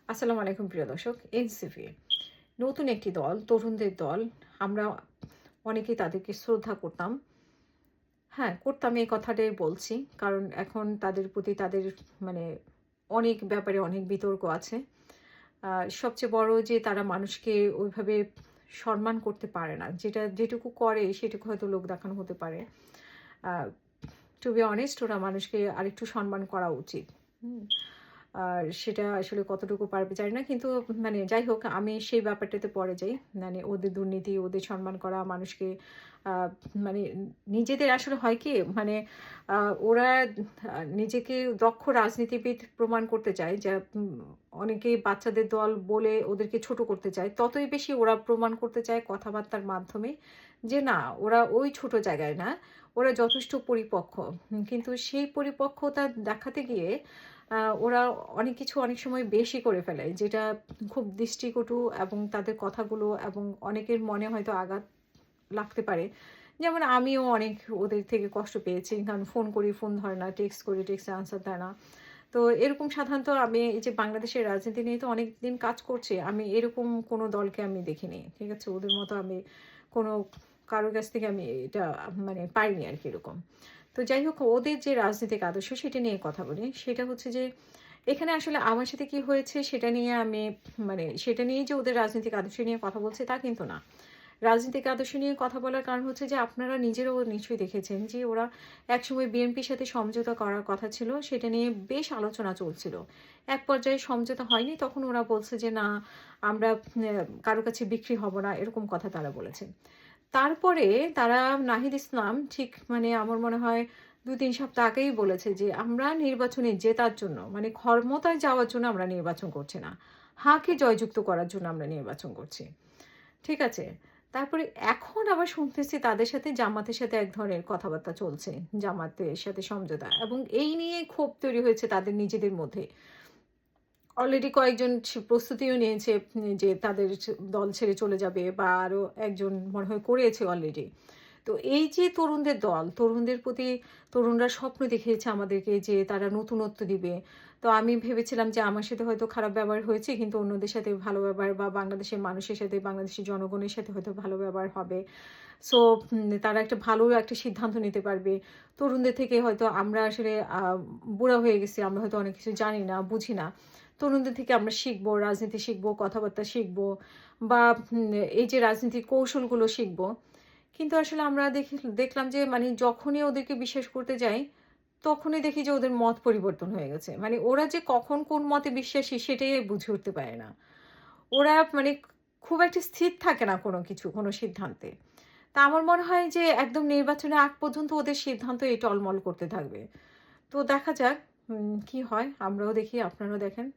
আসসালামু আলাইকুম প্রিয় দর্শক। এনসিপি নতুন একটি দল, তরুণদের দল। আমরা অনেকেই তাদেরকে শ্রদ্ধা করতাম। হ্যাঁ, করতাম এই কথাটাই বলছি। কারণ এখন তাদের প্রতি তাদের মানে অনেক ব্যাপারে অনেক বিতর্ক আছে। আ সবচেয়ে বড় যে তারা মানুষকে ওইভাবে সম্মান করতে পারে না। যেটুকু করে সেটুকু হয়তো লোক দেখানো হতে পারে। আ টু বি অনেস্ট ওরা মানুষকে আরেকটু সম্মান করা উচিত। হুম? আর সেটা আসলে কতটুকু পারবে জানি না। কিন্তু যাই হোক আমি সেই ব্যাপারটাতে পড়ে যাই। ওদের দুর্নীতি, ওদের সম্মান করা মানুষকে আ মানে নিজেদের আসলে হয় কি আ ওরা নিজেকে দক্ষ রাজনীতিবিদ প্রমাণ করতে চায় যে অনেকেই বাচ্চাদের দল বলে ওদেরকে ছোট করতে চায়। ততই বেশি ওরা প্রমাণ করতে চায় কথাবার্তার মাধ্যমে যে না ওরা ওই ছোট জায়গায় না। ওরা যথেষ্ট পরিপক্ক। কিন্তু সেই পরিপক্কতা দেখাতে গিয়ে ওরা অনেক কিছু অনেক সময় বেশি করে ফেলে। যেটা খুব দৃষ্টিকটু এবং তাদের কথাগুলো এবং অনেকের মনে হয়তো আঘাত লাগতে পারে। যেমন আমিও অনেক ওদের থেকে কষ্ট পেয়েছি। কারণ ফোন করি, ফোন ধরে না, টেক্সট করি, টেক্সটে আনসার দেয় না। তো এরকম সাধারণত আমি এই যে বাংলাদেশের রাজনীতি নিয়ে তো অনেকদিন কাজ করছি। আমি এরকম কোনো দলকে আমি দেখিনি। ঠিক আছে? ওদের মতো আমি কোনো কারো কাছ থেকে আমি এটা পাইনি আরকি এরকম। তো যাই হোক ওদের যে রাজনৈতিক আদর্শ সেটা নিয়ে কথা বলি। সেটা হচ্ছে যে এখানে আসলে আমার সাথে কি হয়েছে সেটা নিয়ে আমি সেটা নিয়েই যে ওদের রাজনৈতিক আদর্শ নিয়ে কথা বলছি তা কিন্তু না। রাজনৈতিক আদর্শ নিয়ে কথা বলার কারণ হচ্ছে যে আপনারা নিজেরাও নিশ্চয়ই দেখেছেন যে ওরা একসময় বিএনপির সাথে সমঝোতা করার কথা ছিল। সেটা নিয়ে বেশ আলোচনা চলছিল। এক পর্যায়ে সমঝোতা হয়নি। তখন ওরা বলছে যে, "না, আমরা কারো কাছে বিক্রি হব না।" এরকম কথা তারা বলেছে। তারপরে তারা নাহিদ ইসলাম ঠিক আমার মনে হয় ২-৩ সপ্তাহ আগেই বলেছে যে, "আমরা নির্বাচনে জেতার জন্য ক্ষমতায় যাওয়ার জন্য আমরা নির্বাচন করছি না। হাকে জয়যুক্ত করার জন্য আমরা নির্বাচন করছি।" ঠিক আছে? তারপরে এখন আবার শুনতেছি তাদের সাথে জামাতের সাথে এক ধরনের কথাবার্তা চলছে। জামাতের সাথে সমঝোতা এবং এই নিয়ে ক্ষোভ তৈরি হয়েছে তাদের নিজেদের মধ্যে। অলরেডি কয়েকজন প্রস্তুতিও নিয়েছে যে তাদের দল ছেড়ে চলে যাবে বা আরো একজন মনে হয় করেছে অলরেডি। তো এই যে তরুণদের দল, তরুণদের প্রতি তরুণরা স্বপ্ন দেখিয়েছে আমাদেরকে যে তারা নতুনত্ব দিবে। তো আমি ভেবেছিলাম যে আমার সাথে হয়তো খারাপ ব্যবহার হয়েছে কিন্তু অন্যদের সাথে ভালো ব্যবহার বা বাংলাদেশের মানুষের সাথে, বাংলাদেশের জনগণের সাথে হয়তো ভালো ব্যবহার হবে। সো তারা একটা ভালো একটা সিদ্ধান্ত নিতে পারবে। তরুণদের থেকে হয়তো আমরা আসলে বুড়া হয়ে গেছি। আমরা হয়তো অনেক কিছু জানি না, বুঝি না। তরুণদের থেকে আমরা শিখবো, রাজনীতি শিখবো, কথাবার্তা শিখবো বা এই যে রাজনীতির কৌশলগুলো শিখবো। কিন্তু আসলে আমরা দেখলাম যে যখনই ওদেরকে বিশ্বাস করতে যাই, তখনই দেখি যে ওদের মত পরিবর্তন হয়ে গেছে। ওরা যে কখন কোন মতে বিশ্বাসী সেটাই বুঝে উঠতে পারে না। ওরা খুব একটা স্থির থাকে না কোনো কিছু, কোনো সিদ্ধান্তে। তা আমার মনে হয় যে একদম নির্বাচনের আগ পর্যন্ত ওদের সিদ্ধান্ত এই টলমল করতে থাকবে। তো দেখা যাক কি হয়। আমরাও দেখি, আপনারাও দেখেন।